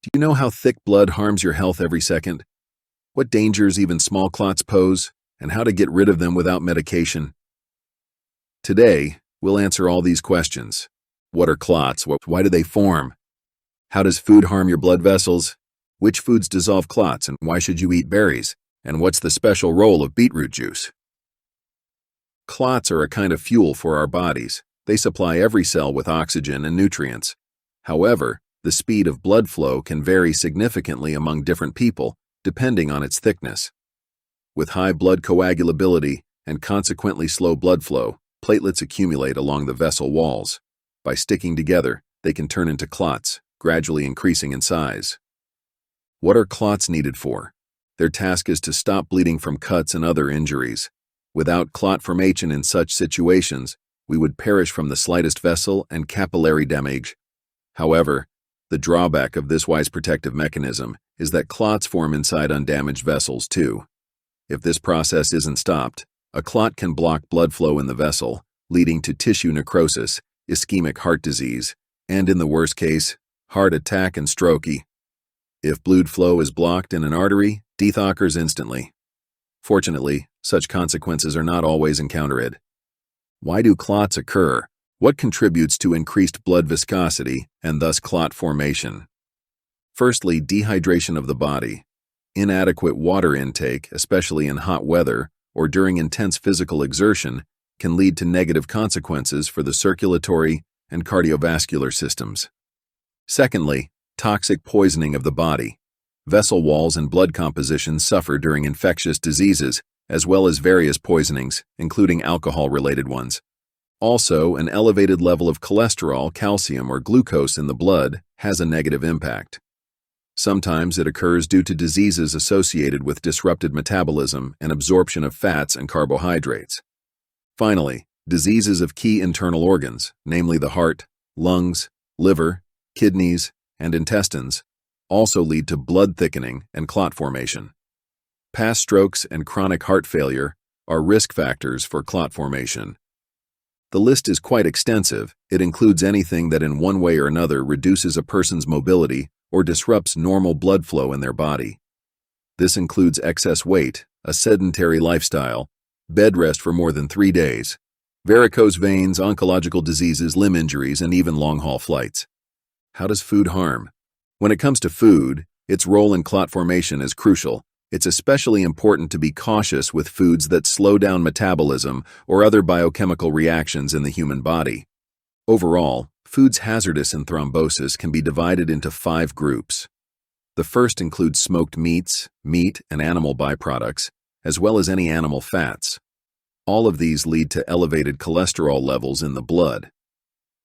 Do you know how thick blood harms your health every second? What dangers even small clots pose, and how to get rid of them without medication? Today, we'll answer all these questions. What are clots? Why do they form? How does food harm your blood vessels? Which foods dissolve clots, and why should you eat berries? And what's the special role of beetroot juice? Clots are a kind of fuel for our bodies. They supply every cell with oxygen and nutrients. However, the speed of blood flow can vary significantly among different people, depending on its thickness. With high blood coagulability and consequently slow blood flow, platelets accumulate along the vessel walls. By sticking together, they can turn into clots, gradually increasing in size. What are clots needed for? Their task is to stop bleeding from cuts and other injuries. Without clot formation in such situations, we would perish from the slightest vessel and capillary damage. However, the drawback of this wise protective mechanism is that clots form inside undamaged vessels too. If this process isn't stopped, a clot can block blood flow in the vessel, leading to tissue necrosis, ischemic heart disease, and in the worst case, heart attack and stroke. If blood flow is blocked in an artery, death occurs instantly. Fortunately, such consequences are not always encountered. Why do clots occur? What contributes to increased blood viscosity and thus clot formation? Firstly, dehydration of the body. Inadequate water intake, especially in hot weather or during intense physical exertion, can lead to negative consequences for the circulatory and cardiovascular systems. Secondly, toxic poisoning of the body. Vessel walls and blood composition suffer during infectious diseases, as well as various poisonings, including alcohol-related ones. Also, an elevated level of cholesterol, calcium, or glucose in the blood has a negative impact. Sometimes it occurs due to diseases associated with disrupted metabolism and absorption of fats and carbohydrates. Finally, diseases of key internal organs, namely the heart, lungs, liver, kidneys, and intestines, also lead to blood thickening and clot formation. Past strokes and chronic heart failure are risk factors for clot formation. The list is quite extensive. It includes anything that in one way or another reduces a person's mobility or disrupts normal blood flow in their body. This includes excess weight, a sedentary lifestyle, bed rest for more than 3 days, varicose veins, oncological diseases, limb injuries, and even long-haul flights. How does food harm? When it comes to food, its role in clot formation is crucial. It's especially important to be cautious with foods that slow down metabolism or other biochemical reactions in the human body. Overall, foods hazardous in thrombosis can be divided into 5 groups. The first includes smoked meats, meat, and animal byproducts, as well as any animal fats. All of these lead to elevated cholesterol levels in the blood.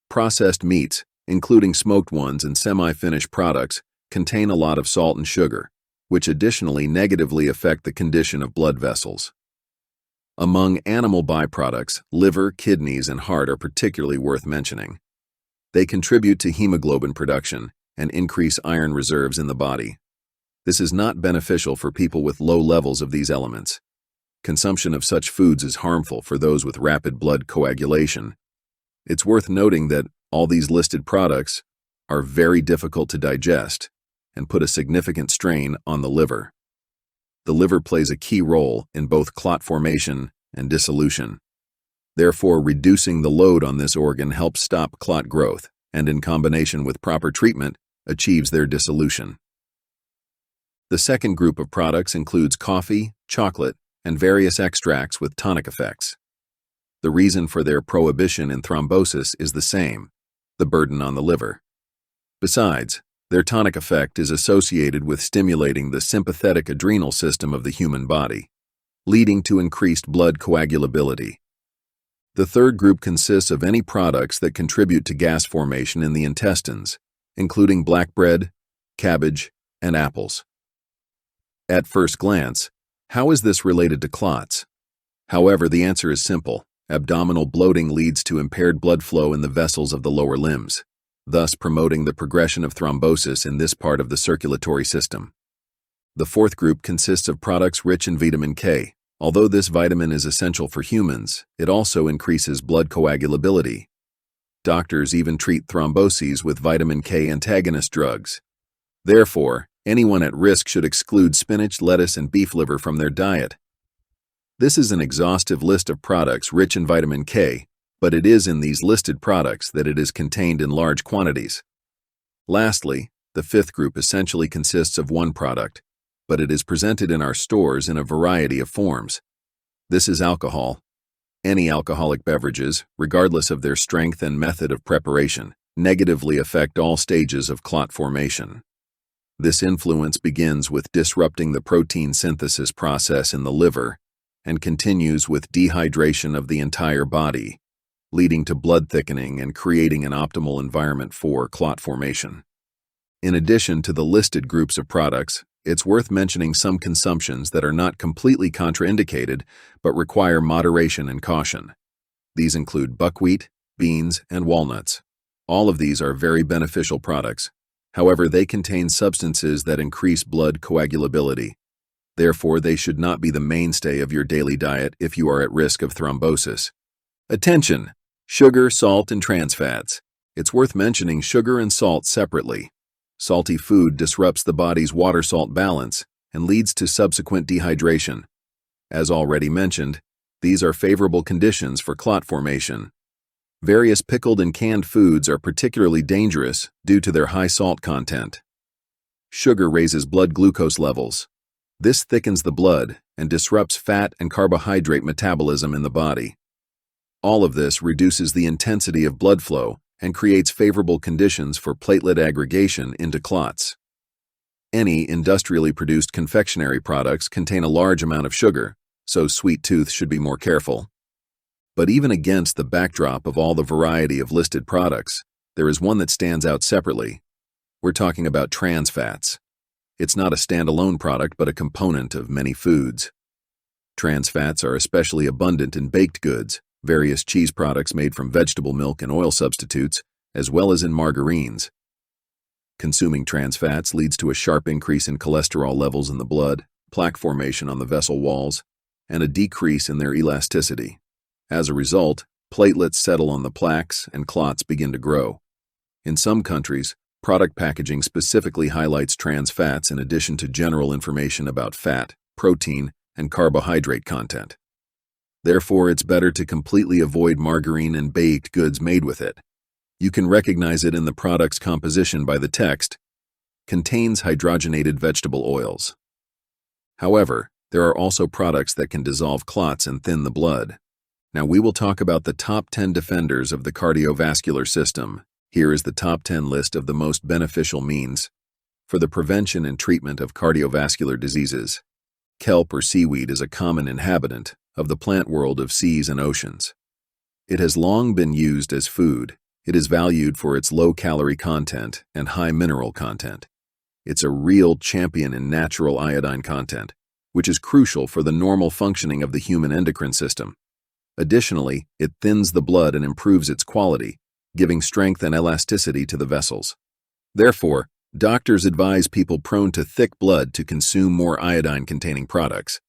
Processed meats, including smoked ones and semi-finished products, contain a lot of salt and sugar, which additionally negatively affect the condition of blood vessels. Among animal byproducts, liver, kidneys, and heart are particularly worth mentioning. They contribute to hemoglobin production and increase iron reserves in the body. This is not beneficial for people with low levels of these elements. Consumption of such foods is harmful for those with rapid blood coagulation. It's worth noting that all these listed products are very difficult to digest and put a significant strain on the liver. The liver plays a key role in both clot formation and dissolution. Therefore, reducing the load on this organ helps stop clot growth and, in combination with proper treatment, achieves their dissolution. The second group of products includes coffee, chocolate, and various extracts with tonic effects. The reason for their prohibition in thrombosis is the same: the burden on the liver. Besides, their tonic effect is associated with stimulating the sympathetic adrenal system of the human body, leading to increased blood coagulability. The third group consists of any products that contribute to gas formation in the intestines, including black bread, cabbage, and apples. At first glance, how is this related to clots? However, the answer is simple. Abdominal bloating leads to impaired blood flow in the vessels of the lower limbs, thus promoting the progression of thrombosis in this part of the circulatory system. The fourth group consists of products rich in vitamin K. Although this vitamin is essential for humans, it also increases blood coagulability. Doctors even treat thromboses with vitamin K antagonist drugs. Therefore, anyone at risk should exclude spinach, lettuce, and beef liver from their diet. This is an exhaustive list of products rich in vitamin K, but it is in these listed products that it is contained in large quantities. Lastly, the fifth group essentially consists of one product, but it is presented in our stores in a variety of forms. This is alcohol. Any alcoholic beverages, regardless of their strength and method of preparation, negatively affect all stages of clot formation. This influence begins with disrupting the protein synthesis process in the liver and continues with dehydration of the entire body, leading to blood thickening and creating an optimal environment for clot formation. In addition to the listed groups of products, it's worth mentioning some consumptions that are not completely contraindicated but require moderation and caution. These include buckwheat, beans, and walnuts. All of these are very beneficial products. However, they contain substances that increase blood coagulability. Therefore, they should not be the mainstay of your daily diet if you are at risk of thrombosis. Attention! Sugar, salt, and trans fats. It's worth mentioning sugar and salt separately. Salty food disrupts the body's water-salt balance and leads to subsequent dehydration. As already mentioned, these are favorable conditions for clot formation. Various pickled and canned foods are particularly dangerous due to their high salt content. Sugar raises blood glucose levels. This thickens the blood and disrupts fat and carbohydrate metabolism in the body. All of this reduces the intensity of blood flow and creates favorable conditions for platelet aggregation into clots. Any industrially produced confectionery products contain a large amount of sugar, so sweet tooth should be more careful. But even against the backdrop of all the variety of listed products, there is one that stands out separately. We're talking about trans fats. It's not a standalone product but a component of many foods. Trans fats are especially abundant in baked goods, various cheese products made from vegetable milk and oil substitutes, as well as in margarines. Consuming trans fats leads to a sharp increase in cholesterol levels in the blood, plaque formation on the vessel walls, and a decrease in their elasticity. As a result, platelets settle on the plaques and clots begin to grow. In some countries, product packaging specifically highlights trans fats in addition to general information about fat, protein, and carbohydrate content. Therefore, it's better to completely avoid margarine and baked goods made with it. You can recognize it in the product's composition by the text, "Contains hydrogenated vegetable oils." However, there are also products that can dissolve clots and thin the blood. Now we will talk about the top 10 defenders of the cardiovascular system. Here is the top 10 list of the most beneficial means for the prevention and treatment of cardiovascular diseases. Kelp or seaweed is a common inhabitant of the plant world of seas and oceans. It has long been used as food. It is valued for its low-calorie content and high mineral content. It's a real champion in natural iodine content, which is crucial for the normal functioning of the human endocrine system. Additionally, it thins the blood and improves its quality, giving strength and elasticity to the vessels. Therefore, doctors advise people prone to thick blood to consume more iodine-containing products.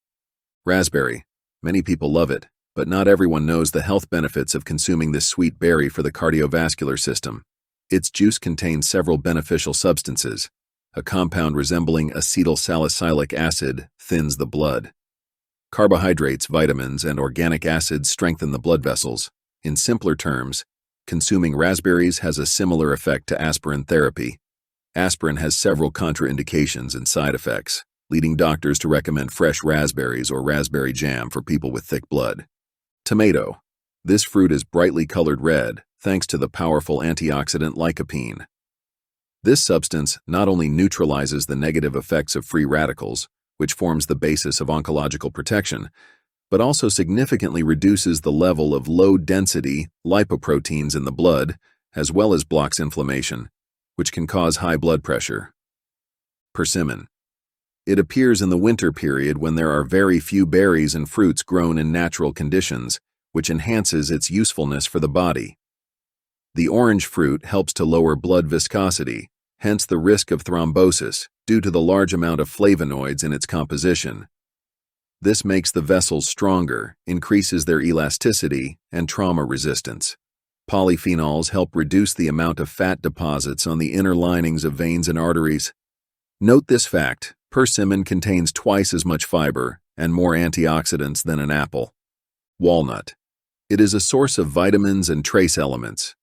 Raspberry. Many people love it, but not everyone knows the health benefits of consuming this sweet berry for the cardiovascular system. Its juice contains several beneficial substances. A compound resembling acetylsalicylic acid thins the blood. Carbohydrates, vitamins, and organic acids strengthen the blood vessels. In simpler terms, consuming raspberries has a similar effect to aspirin therapy. Aspirin has several contraindications and side effects, leading doctors to recommend fresh raspberries or raspberry jam for people with thick blood. Tomato. This fruit is brightly colored red thanks to the powerful antioxidant lycopene. This substance not only neutralizes the negative effects of free radicals, which forms the basis of oncological protection, but also significantly reduces the level of low-density lipoproteins in the blood, as well as blocks inflammation, which can cause high blood pressure. Persimmon. It appears in the winter period when there are very few berries and fruits grown in natural conditions, which enhances its usefulness for the body. The orange fruit helps to lower blood viscosity, hence the risk of thrombosis, due to the large amount of flavonoids in its composition. This makes the vessels stronger, increases their elasticity, and trauma resistance. Polyphenols help reduce the amount of fat deposits on the inner linings of veins and arteries. Note this fact: persimmon contains twice as much fiber and more antioxidants than an apple. Walnut. It is a source of vitamins and trace elements.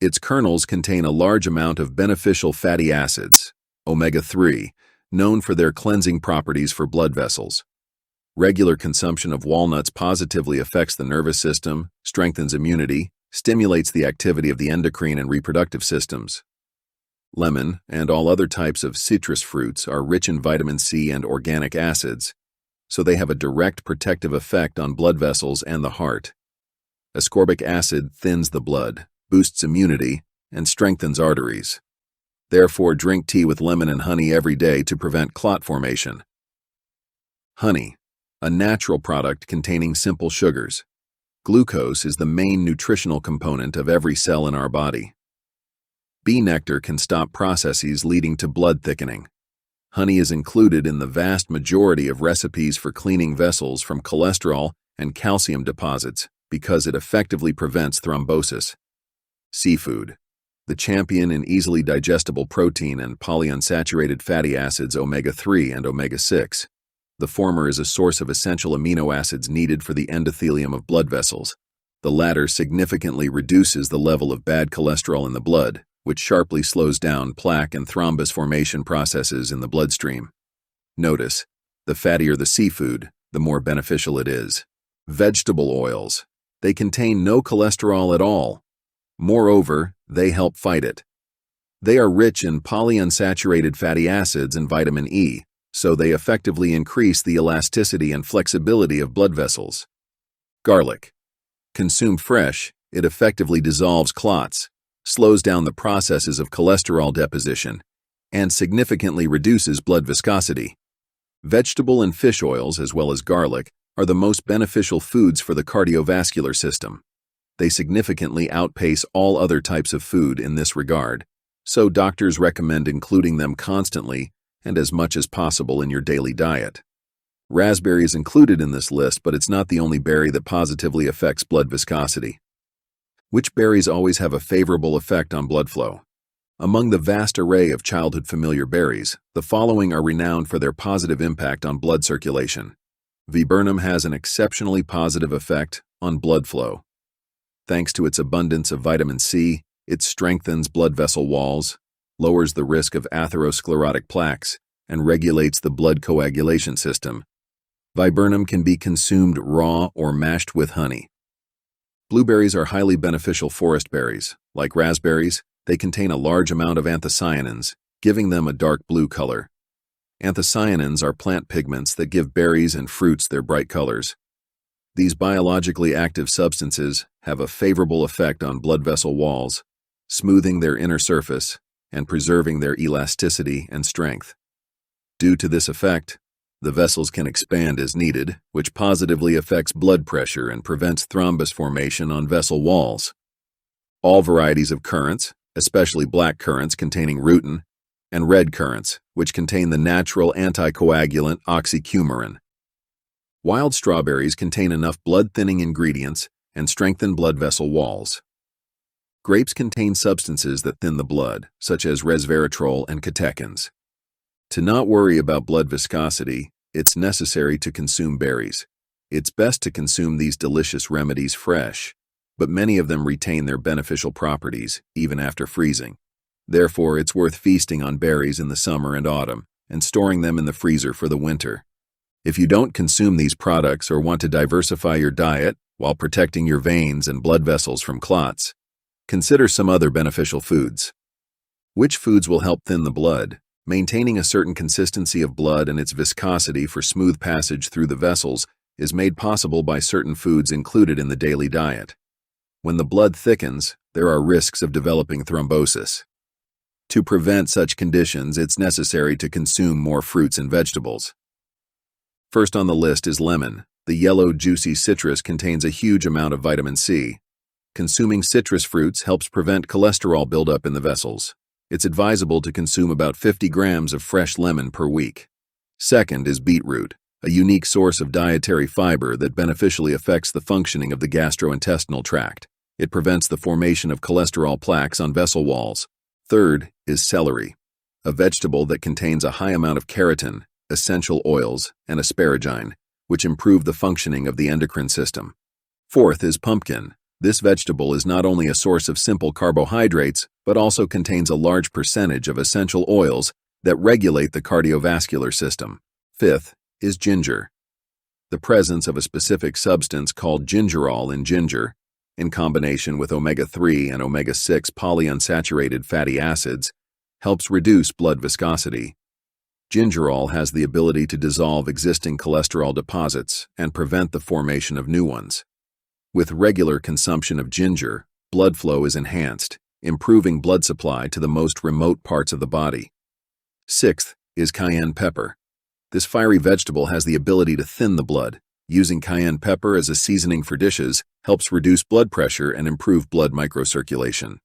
Its kernels contain a large amount of beneficial fatty acids, omega-3, known for their cleansing properties for blood vessels. Regular consumption of walnuts positively affects the nervous system, strengthens immunity, stimulates the activity of the endocrine and reproductive systems. Lemon and all other types of citrus fruits are rich in vitamin C and organic acids, so they have a direct protective effect on blood vessels and the heart. Ascorbic acid thins the blood, boosts immunity, and strengthens arteries. Therefore, drink tea with lemon and honey every day to prevent clot formation. Honey, a natural product containing simple sugars. Glucose is the main nutritional component of every cell in our body. Bee nectar can stop processes leading to blood thickening. Honey is included in the vast majority of recipes for cleaning vessels from cholesterol and calcium deposits because it effectively prevents thrombosis. Seafood, the champion in easily digestible protein and polyunsaturated fatty acids omega-3 and omega-6. The former is a source of essential amino acids needed for the endothelium of blood vessels. The latter significantly reduces the level of bad cholesterol in the blood, which sharply slows down plaque and thrombus formation processes in the bloodstream. Notice, the fattier the seafood, the more beneficial it is. Vegetable oils. They contain no cholesterol at all. Moreover, they help fight it. They are rich in polyunsaturated fatty acids and vitamin E, so they effectively increase the elasticity and flexibility of blood vessels. Garlic. Consumed fresh, it effectively dissolves clots, slows down the processes of cholesterol deposition, and significantly reduces blood viscosity. Vegetable and fish oils, as well as garlic, are the most beneficial foods for the cardiovascular system. They significantly outpace all other types of food in this regard, so doctors recommend including them constantly and as much as possible in your daily diet. Raspberry is included in this list, but it's not the only berry that positively affects blood viscosity. Which berries always have a favorable effect on blood flow? Among the vast array of childhood familiar berries, the following are renowned for their positive impact on blood circulation. Viburnum has an exceptionally positive effect on blood flow. Thanks to its abundance of vitamin C, it strengthens blood vessel walls, lowers the risk of atherosclerotic plaques, and regulates the blood coagulation system. Viburnum can be consumed raw or mashed with honey. Blueberries are highly beneficial forest berries. Like raspberries, they contain a large amount of anthocyanins, giving them a dark blue color. Anthocyanins are plant pigments that give berries and fruits their bright colors. These biologically active substances have a favorable effect on blood vessel walls, smoothing their inner surface and preserving their elasticity and strength. Due to this effect, the vessels can expand as needed, which positively affects blood pressure and prevents thrombus formation on vessel walls. All varieties of currants, especially black currants containing rutin, and red currants, which contain the natural anticoagulant oxycoumarin. Wild strawberries contain enough blood-thinning ingredients and strengthen blood vessel walls. Grapes contain substances that thin the blood, such as resveratrol and catechins. To not worry about blood viscosity, it's necessary to consume berries. It's best to consume these delicious remedies fresh, but many of them retain their beneficial properties even after freezing. Therefore, it's worth feasting on berries in the summer and autumn and storing them in the freezer for the winter. If you don't consume these products or want to diversify your diet while protecting your veins and blood vessels from clots, consider some other beneficial foods. Which foods will help thin the blood? Maintaining a certain consistency of blood and its viscosity for smooth passage through the vessels is made possible by certain foods included in the daily diet. When the blood thickens, there are risks of developing thrombosis. To prevent such conditions, it's necessary to consume more fruits and vegetables. First on the list is lemon. The yellow, juicy citrus contains a huge amount of vitamin C. Consuming citrus fruits helps prevent cholesterol buildup in the vessels. It's advisable to consume about 50 grams of fresh lemon per week. Second is beetroot, a unique source of dietary fiber that beneficially affects the functioning of the gastrointestinal tract. It prevents the formation of cholesterol plaques on vessel walls. Third is celery. a vegetable that contains a high amount of keratin, essential oils, and asparagine, which improve the functioning of the endocrine system. Fourth is pumpkin. This vegetable is not only a source of simple carbohydrates, but also contains a large percentage of essential oils that regulate the cardiovascular system. Fifth is ginger. The presence of a specific substance called gingerol in ginger, in combination with omega-3 and omega-6 polyunsaturated fatty acids, helps reduce blood viscosity. Gingerol has the ability to dissolve existing cholesterol deposits and prevent the formation of new ones. With regular consumption of ginger, blood flow is enhanced, improving blood supply to the most remote parts of the body. Sixth is cayenne pepper. This fiery vegetable has the ability to thin the blood. Using cayenne pepper as a seasoning for dishes helps reduce blood pressure and improve blood microcirculation.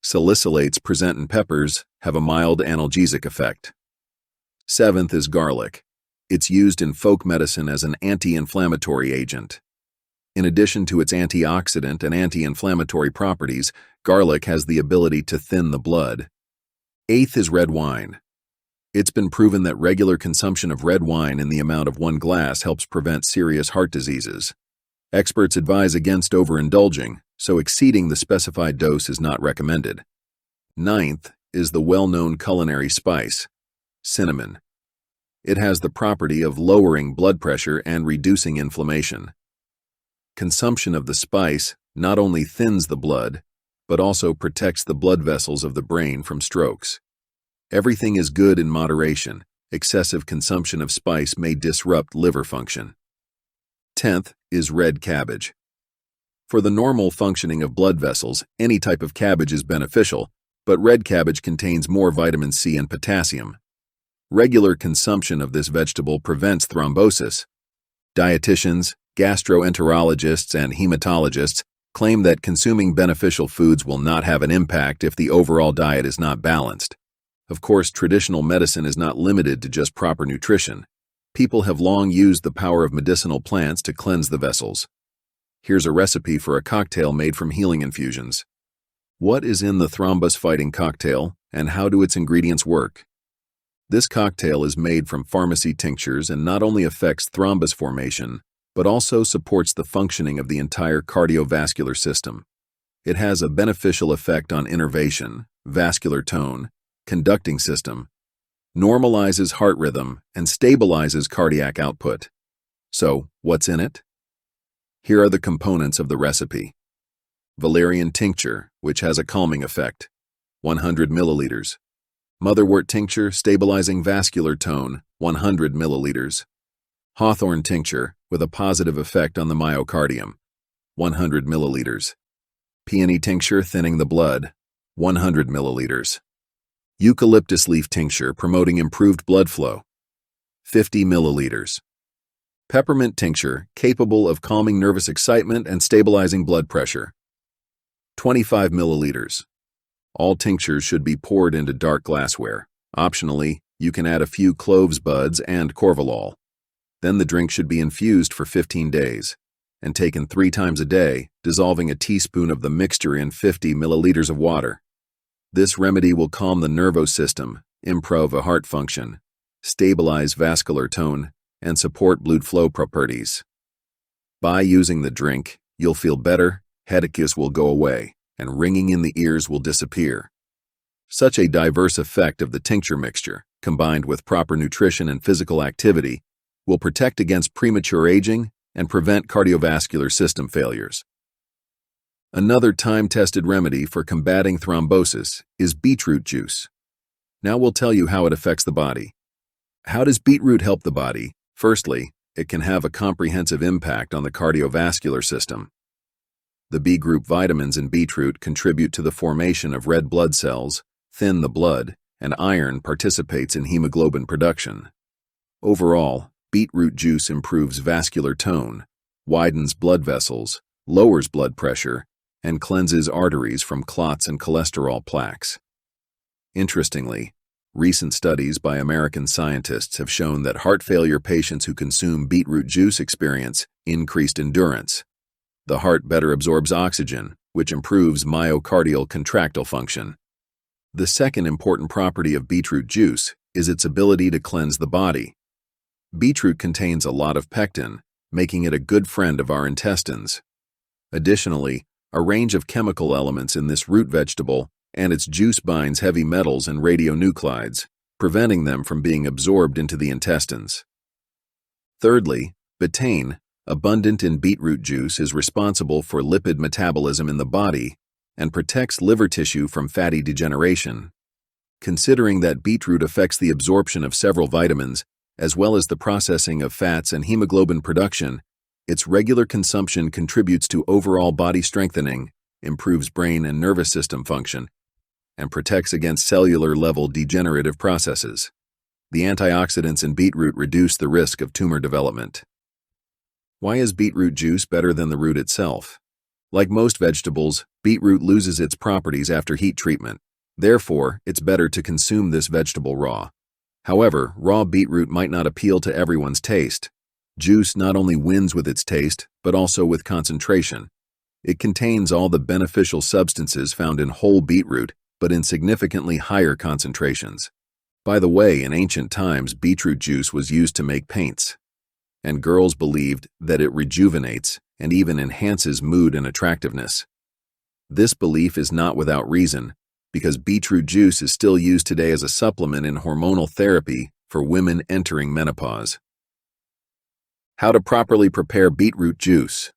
Salicylates present in peppers have a mild analgesic effect. Seventh is garlic. It's used in folk medicine as an anti-inflammatory agent. In addition to its antioxidant and anti-inflammatory properties, garlic has the ability to thin the blood. Eighth is red wine. It's been proven that regular consumption of red wine in the amount of 1 glass helps prevent serious heart diseases. Experts advise against overindulging, so exceeding the specified dose is not recommended. Ninth is the well-known culinary spice, cinnamon. It has the property of lowering blood pressure and reducing inflammation. Consumption of the spice not only thins the blood, but also protects the blood vessels of the brain from strokes. Everything is good in moderation. Excessive consumption of spice may disrupt liver function. 10th is red cabbage. For the normal functioning of blood vessels, any type of cabbage is beneficial, but red cabbage contains more vitamin C and potassium. Regular consumption of this vegetable prevents thrombosis. Dietitians, gastroenterologists, and hematologists claim that consuming beneficial foods will not have an impact if the overall diet is not balanced. Of course, traditional medicine is not limited to just proper nutrition. People have long used the power of medicinal plants to cleanse the vessels. Here's a recipe for a cocktail made from healing infusions. What is in the thrombus-fighting cocktail, and how do its ingredients work? This cocktail is made from pharmacy tinctures and not only affects thrombus formation, but also supports the functioning of the entire cardiovascular system. It has a beneficial effect on innervation, vascular tone, conducting system, normalizes heart rhythm, and stabilizes cardiac output. So, what's in it? Here are the components of the recipe. Valerian tincture, which has a calming effect, 100 milliliters. Motherwort tincture, stabilizing vascular tone, 100 milliliters. Hawthorn tincture, with a positive effect on the myocardium, 100 milliliters. Peony tincture, thinning the blood, 100 milliliters. Eucalyptus leaf tincture, promoting improved blood flow, 50 milliliters. Peppermint tincture, capable of calming nervous excitement and stabilizing blood pressure, 25 milliliters. All tinctures should be poured into dark glassware. Optionally, you can add a few cloves buds and corvalol. Then the drink should be infused for 15 days and taken 3 times a day, dissolving a teaspoon of the mixture in 50 milliliters of water. This remedy will calm the nervous system, improve heart function, stabilize vascular tone, and support blood flow properties. By using the drink, you'll feel better, headaches will go away, and ringing in the ears will disappear. Such a diverse effect of the tincture mixture, combined with proper nutrition and physical activity, will protect against premature aging and prevent cardiovascular system failures. Another time-tested remedy for combating thrombosis is beetroot juice. Now we'll tell you how it affects the body. How does beetroot help the body? Firstly, it can have a comprehensive impact on the cardiovascular system. The B group vitamins in beetroot contribute to the formation of red blood cells, thin the blood, and iron participates in hemoglobin production. Overall, beetroot juice improves vascular tone, widens blood vessels, lowers blood pressure, and cleanses arteries from clots and cholesterol plaques. Interestingly, recent studies by American scientists have shown that heart failure patients who consume beetroot juice experience increased endurance. The heart better absorbs oxygen, which improves myocardial contractile function. The second important property of beetroot juice is its ability to cleanse the body. Beetroot contains a lot of pectin, making it a good friend of our intestines. Additionally, a range of chemical elements in this root vegetable and its juice binds heavy metals and radionuclides, preventing them from being absorbed into the intestines. Thirdly, betaine, abundant in beetroot juice, is responsible for lipid metabolism in the body and protects liver tissue from fatty degeneration. Considering that beetroot affects the absorption of several vitamins, as well as the processing of fats and hemoglobin production, its regular consumption contributes to overall body strengthening, improves brain and nervous system function, and protects against cellular-level degenerative processes. The antioxidants in beetroot reduce the risk of tumor development. Why is beetroot juice better than the root itself? Like most vegetables, beetroot loses its properties after heat treatment. Therefore, it's better to consume this vegetable raw. However, raw beetroot might not appeal to everyone's taste. Juice not only wins with its taste, but also with concentration. It contains all the beneficial substances found in whole beetroot, but in significantly higher concentrations. By the way, in ancient times, beetroot juice was used to make paints, and girls believed that it rejuvenates and even enhances mood and attractiveness. This belief is not without reason, because beetroot juice is still used today as a supplement in hormonal therapy for women entering menopause. How to properly prepare beetroot juice.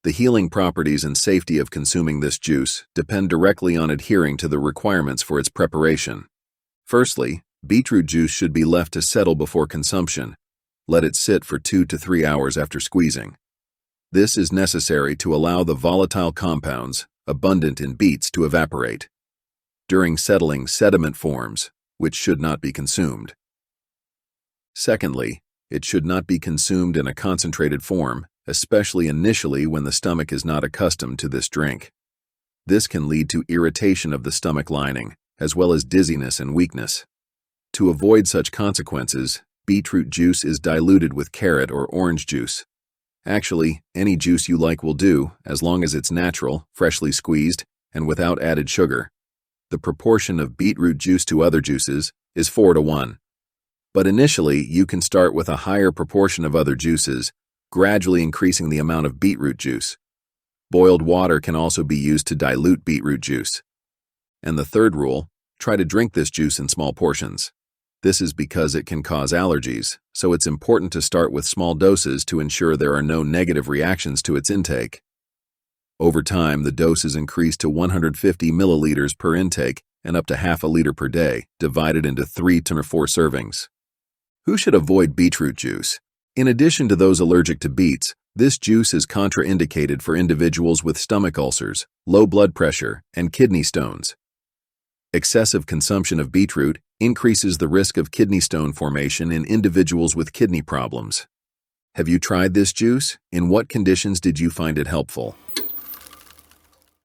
The healing properties and safety of consuming this juice depend directly on adhering to the requirements for its preparation. Firstly, beetroot juice should be left to settle before consumption. Let it sit for 2 to 3 hours after squeezing. This is necessary to allow the volatile compounds, abundant in beets, to evaporate. During settling, sediment forms, which should not be consumed. Secondly, it should not be consumed in a concentrated form, especially initially when the stomach is not accustomed to this drink. This can lead to irritation of the stomach lining, as well as dizziness and weakness. To avoid such consequences, beetroot juice is diluted with carrot or orange juice. Actually, any juice you like will do, as long as it's natural, freshly squeezed, and without added sugar. The proportion of beetroot juice to other juices is 4:1. But initially, you can start with a higher proportion of other juices, gradually increasing the amount of beetroot juice. Boiled water can also be used to dilute beetroot juice. And the third rule, try to drink this juice in small portions. This is because it can cause allergies, so it's important to start with small doses to ensure there are no negative reactions to its intake. Over time, the dose is increased to 150 milliliters per intake and up to half a liter per day, divided into 3 to 4 servings. Who should avoid beetroot juice? In addition to those allergic to beets, this juice is contraindicated for individuals with stomach ulcers, low blood pressure, and kidney stones. Excessive consumption of beetroot increases the risk of kidney stone formation in individuals with kidney problems. Have you tried this juice? In what conditions did you find it helpful?